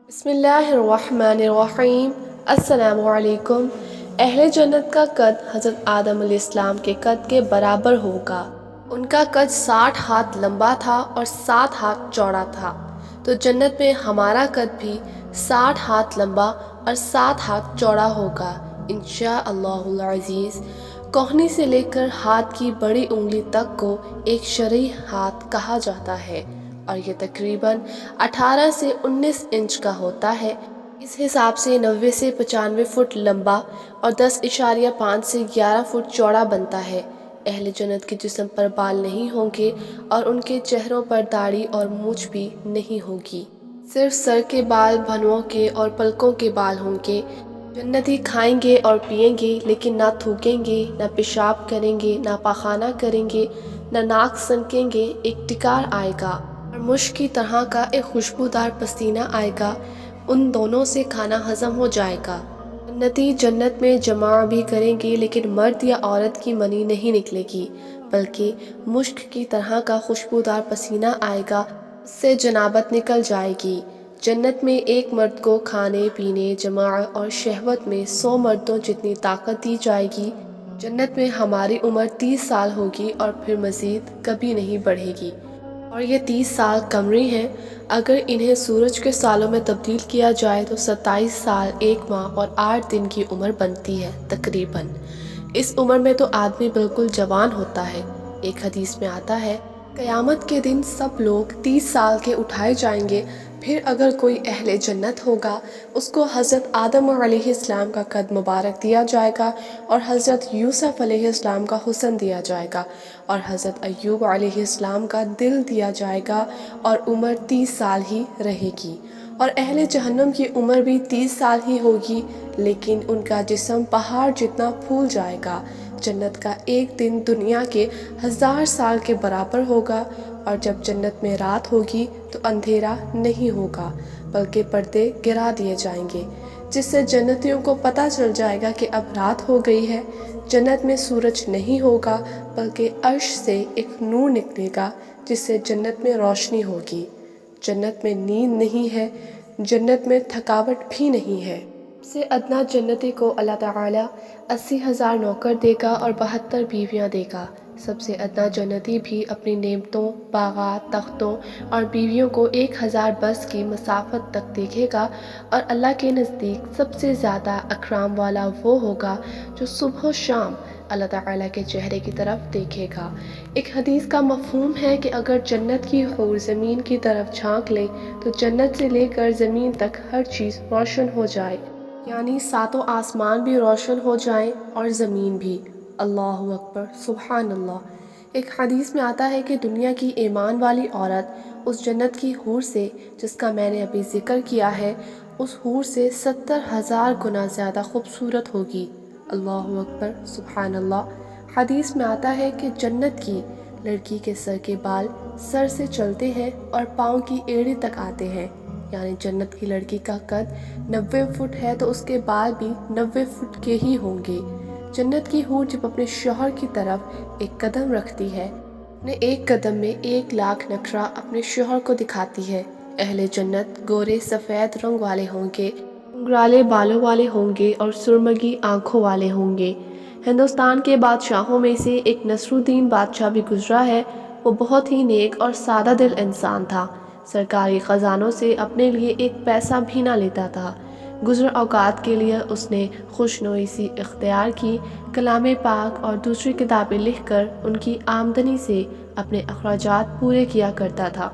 بسم اللہ الرحمن الرحیم۔ السلام علیکم۔ اہل جنت کا قد حضرت آدم علیہ السلام کے قد کے برابر ہوگا۔ ان کا قد 60 ہاتھ لمبا تھا اور 7 ہاتھ چوڑا تھا، تو جنت میں ہمارا قد بھی 60 ہاتھ لمبا اور 7 ہاتھ چوڑا ہوگا انشاءاللہ العزیز۔ کوہنی سے لے کر ہاتھ کی بڑی انگلی تک کو ایک شرعی ہاتھ کہا جاتا ہے، اور یہ تقریباً 18 سے 19 انچ کا ہوتا ہے۔ اس حساب سے 90 سے 95 فٹ لمبا اور 10.5 سے 11 فٹ چوڑا بنتا ہے۔ اہل جنت کے جسم پر بال نہیں ہوں گے اور ان کے چہروں پر داڑھی اور مونچھ بھی نہیں ہوگی، صرف سر کے بال، بھنوؤں کے اور پلکوں کے بال ہوں گے۔ جنتی کھائیں گے اور پیئیں گے، لیکن نہ تھوکیں گے، نہ پیشاب کریں گے، نہ پاخانہ کریں گے، نہ ناک سنکیں گے۔ ایک ٹکار آئے گا اور مشک کی طرح کا ایک خوشبودار پسینہ آئے گا، ان دونوں سے کھانا ہضم ہو جائے گا۔ جنتی جنت میں جماع بھی کریں گے، لیکن مرد یا عورت کی منی نہیں نکلے گی، بلکہ مشک کی طرح کا خوشبودار پسینہ آئے گا، اس سے جنابت نکل جائے گی۔ جنت میں ایک مرد کو کھانے پینے، جماع اور شہوت میں 100 مردوں جتنی طاقت دی جائے گی۔ جنت میں ہماری عمر 30 سال ہوگی اور پھر مزید کبھی نہیں بڑھے گی، اور یہ 30 سال قمری ہیں۔ اگر انہیں سورج کے سالوں میں تبدیل کیا جائے تو 27 سال 1 ماہ اور 8 دن کی عمر بنتی ہے تقریباً۔ اس عمر میں تو آدمی بالکل جوان ہوتا ہے۔ ایک حدیث میں آتا ہے، قیامت کے دن سب لوگ 30 سال کے اٹھائے جائیں گے، پھر اگر کوئی اہل جنت ہوگا اس کو حضرت آدم علیہ السلام کا قد مبارک دیا جائے گا، اور حضرت یوسف علیہ السلام کا حسن دیا جائے گا، اور حضرت ایوب علیہ السلام کا دل دیا جائے گا، اور عمر 30 سال ہی رہے گی۔ اور اہل جہنم کی عمر بھی 30 سال ہی ہوگی، لیکن ان کا جسم پہاڑ جتنا پھول جائے گا۔ جنت کا ایک دن دنیا کے 1000 سال کے برابر ہوگا، اور جب جنت میں رات ہوگی تو اندھیرا نہیں ہوگا، بلکہ پردے گرا دیے جائیں گے، جس سے جنتیوں کو پتہ چل جائے گا کہ اب رات ہو گئی ہے۔ جنت میں سورج نہیں ہوگا، بلکہ عرش سے ایک نور نکلے گا جس سے جنت میں روشنی ہوگی۔ جنت میں نیند نہیں ہے، جنت میں تھکاوٹ بھی نہیں ہے۔ سب سے ادنا جنتی کو اللہ تعالیٰ 80,000 نوکر دے گا اور 72 بیویاں دے گا۔ سب سے ادنا جنتی بھی اپنی نعمتوں، باغات، تختوں اور بیویوں کو 1000 برس کی مسافت تک دیکھے گا، اور اللہ کے نزدیک سب سے زیادہ اکرام والا وہ ہوگا جو صبح و شام اللہ تعالیٰ کے چہرے کی طرف دیکھے گا۔ ایک حدیث کا مفہوم ہے کہ اگر جنت کی حور زمین کی طرف جھانک لے تو جنت سے لے کر زمین تک ہر چیز روشن ہو جائے، یعنی 7 آسمان بھی روشن ہو جائیں اور زمین بھی۔ اللہ اکبر، سبحان اللہ۔ ایک حدیث میں آتا ہے کہ دنیا کی ایمان والی عورت اس جنت کی حور سے جس کا میں نے ابھی ذکر کیا ہے، اس حور سے 70,000 گنا زیادہ خوبصورت ہوگی۔ اللہ اکبر، سبحان اللہ۔ حدیث میں آتا ہے کہ جنت کی لڑکی کے سر کے بال سر سے چلتے ہیں اور پاؤں کی ایڑی تک آتے ہیں، یعنی جنت کی لڑکی کا قد 90 فٹ ہے تو اس کے بال بھی 90 فٹ کے ہی ہوں گے۔ جنت کی حور جب اپنے شوہر کی طرف ایک قدم رکھتی ہے، اپنے ایک قدم میں 1,00,000 نخرہ اپنے شوہر کو دکھاتی ہے۔ اہل جنت گورے سفید رنگ والے ہوں گے، گھنگرالے بالوں والے ہوں گے اور سرمگی آنکھوں والے ہوں گے۔ ہندوستان کے بادشاہوں میں سے ایک نصر الدین بادشاہ بھی گزرا ہے۔ وہ بہت ہی نیک اور سادہ دل انسان تھا، سرکاری خزانوں سے اپنے لیے ایک پیسہ بھی نہ لیتا تھا۔ گزر اوقات کے لیے اس نے خوشنویسی اختیار کی، کلام پاک اور دوسری کتابیں لکھ کر ان کی آمدنی سے اپنے اخراجات پورے کیا کرتا تھا۔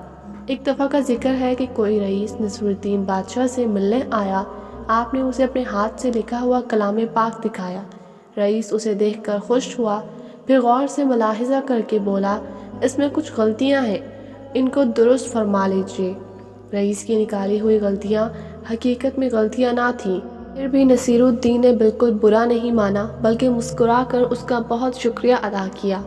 ایک دفعہ کا ذکر ہے کہ کوئی رئیس نصر الدین بادشاہ سے ملنے آیا۔ آپ نے اسے اپنے ہاتھ سے لکھا ہوا کلام پاک دکھایا۔ رئیس اسے دیکھ کر خوش ہوا، پھر غور سے ملاحظہ کر کے بولا، اس میں کچھ غلطیاں ہیں، ان کو درست فرما لیجیے۔ رئیس کی نکالی ہوئی غلطیاں حقیقت میں غلطیاں نہ تھیں، پھر بھی نصیر الدین نے بالکل برا نہیں مانا، بلکہ مسکرا کر اس کا بہت شکریہ ادا کیا۔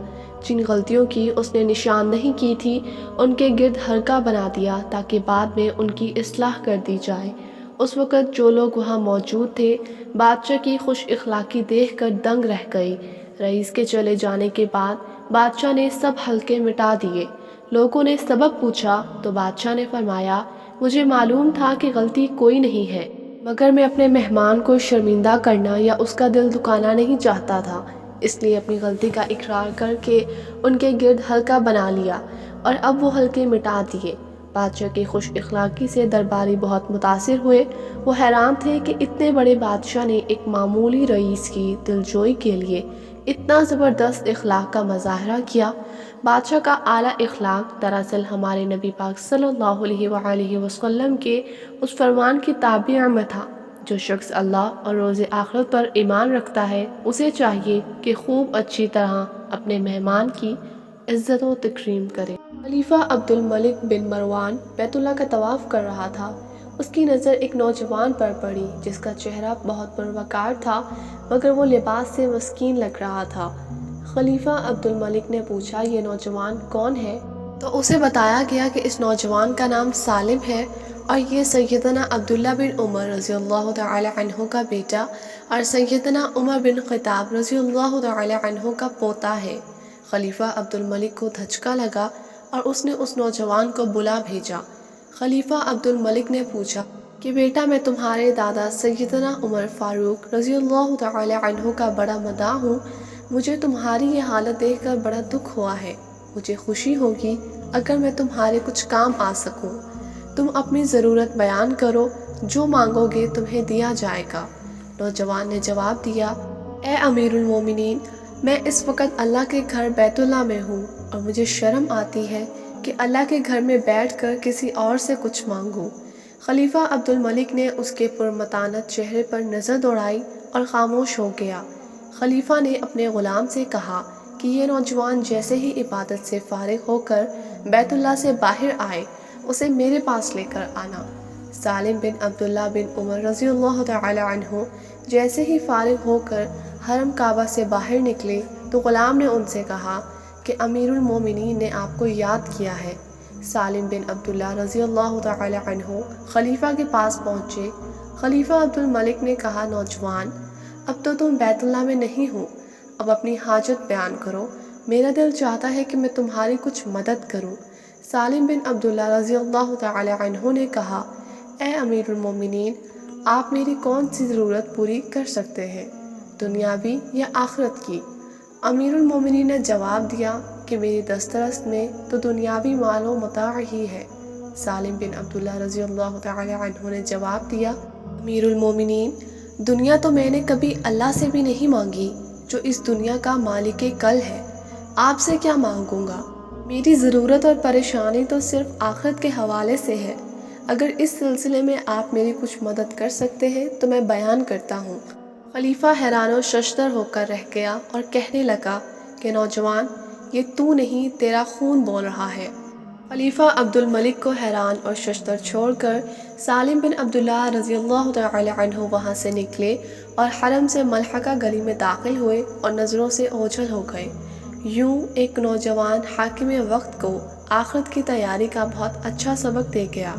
جن غلطیوں کی اس نے نشان نہیں کی تھی ان کے گرد حلقہ بنا دیا تاکہ بعد میں ان کی اصلاح کر دی جائے۔ اس وقت جو لوگ وہاں موجود تھے بادشاہ کی خوش اخلاقی دیکھ کر دنگ رہ گئی۔ رئیس کے چلے جانے کے بعد بادشاہ نے سب حلقے مٹا دیے۔ لوگوں نے سبب پوچھا تو بادشاہ نے فرمایا مجھے معلوم تھا کہ غلطی کوئی نہیں ہے، مگر میں اپنے مہمان کو شرمندہ کرنا یا اس کا دل دکھانا نہیں چاہتا تھا، اس لیے اپنی غلطی کا اقرار کر کے ان کے گرد حلقہ بنا لیا اور اب وہ حلقے مٹا دیے۔ بادشاہ کی خوش اخلاقی سے درباری بہت متاثر ہوئے۔ وہ حیران تھے کہ اتنے بڑے بادشاہ نے ایک معمولی رئیس کی دلجوئی کے لیے اتنا زبردست اخلاق کا مظاہرہ کیا۔ بادشاہ کا اعلیٰ اخلاق دراصل ہمارے نبی پاک صلی اللہ علیہ وآلہ وسلم کے اس فرمان کی تعبیر میں تھا، جو شخص اللہ اور روز آخرت پر ایمان رکھتا ہے اسے چاہیے کہ خوب اچھی طرح اپنے مہمان کی عزت و تکریم کرے۔ خلیفہ عبد الملک بن مروان بیت اللہ کا طواف کر رہا تھا۔ اس کی نظر ایک نوجوان پر پڑی جس کا چہرہ بہت پروقار تھا، مگر وہ لباس سے مسکین لگ رہا تھا۔ خلیفہ عبد الملک نے پوچھا، یہ نوجوان کون ہے؟ تو اسے بتایا گیا کہ اس نوجوان کا نام سالم ہے اور یہ سیدنا عبداللہ بن عمر رضی اللہ تعالی عنہ کا بیٹا اور سیدنا عمر بن خطاب رضی اللہ تعالی عنہ کا پوتا ہے۔ خلیفہ عبد الملک کو دھچکا لگا اور اس نے اس نوجوان کو بلا بھیجا۔ خلیفہ عبد الملک نے پوچھا کہ بیٹا، میں تمہارے دادا سیدنا عمر فاروق رضی اللہ تعالی عنہ کا بڑا مداح ہوں۔ مجھے تمہاری یہ حالت دیکھ کر بڑا دکھ ہوا ہے۔ مجھے خوشی ہوگی اگر میں تمہارے کچھ کام آ سکوں۔ تم اپنی ضرورت بیان کرو، جو مانگو گے تمہیں دیا جائے گا۔ نوجوان نے جواب دیا، اے امیر المومنین، میں اس وقت اللہ کے گھر بیت اللہ میں ہوں اور مجھے شرم آتی ہے کہ اللہ کے گھر میں بیٹھ کر کسی اور سے کچھ مانگوں۔ خلیفہ عبد الملک نے اس کے پرمتانت چہرے پر نظر دوڑائی اور خاموش ہو گیا۔ خلیفہ نے اپنے غلام سے کہا کہ یہ نوجوان جیسے ہی عبادت سے فارغ ہو کر بیت اللہ سے باہر آئے اسے میرے پاس لے کر آنا۔ سالم بن عبداللہ بن عمر رضی اللہ تعالی عنہ جیسے ہی فارغ ہو کر حرم کعبہ سے باہر نکلے تو غلام نے ان سے کہا کہ امیر المومنین نے آپ کو یاد کیا ہے۔ سالم بن عبداللہ رضی اللہ تعالی عنہ خلیفہ کے پاس پہنچے۔ خلیفہ عبد الملک نے کہا، نوجوان، اب تو تم بیت اللہ میں نہیں ہو، اب اپنی حاجت بیان کرو، میرا دل چاہتا ہے کہ میں تمہاری کچھ مدد کروں۔ سالم بن عبداللہ رضی اللہ تعالی عنہ نے کہا، اے امیر المومنین، آپ میری کون سی ضرورت پوری کر سکتے ہیں، دنیاوی یا آخرت کی؟ امیر المومنین نے جواب دیا کہ میری دسترس میں تو دنیاوی مال و متاع ہی ہے۔ سالم بن عبداللہ رضی اللہ تعالی عنہ نے جواب دیا، امیر المومنین، دنیا تو میں نے کبھی اللہ سے بھی نہیں مانگی جو اس دنیا کا مالک کل ہے۔ آپ سے کیا مانگوں گا؟ میری ضرورت اور پریشانی تو صرف آخرت کے حوالے سے ہے۔ اگر اس سلسلے میں آپ میری کچھ مدد کر سکتے ہیں تو میں بیان کرتا ہوں۔ خلیفہ حیران و ششدر ہو کر رہ گیا اور کہنے لگا کہ نوجوان، یہ تو نہیں، تیرا خون بول رہا ہے۔ خلیفہ عبد الملک کو حیران اور ششدر چھوڑ کر سالم بن عبداللہ رضی اللہ تعالی عنہ وہاں سے نکلے اور حرم سے ملحقہ گلی میں داخل ہوئے اور نظروں سے اوجھل ہو گئے۔ یوں ایک نوجوان حاکم وقت کو آخرت کی تیاری کا بہت اچھا سبق دے گیا۔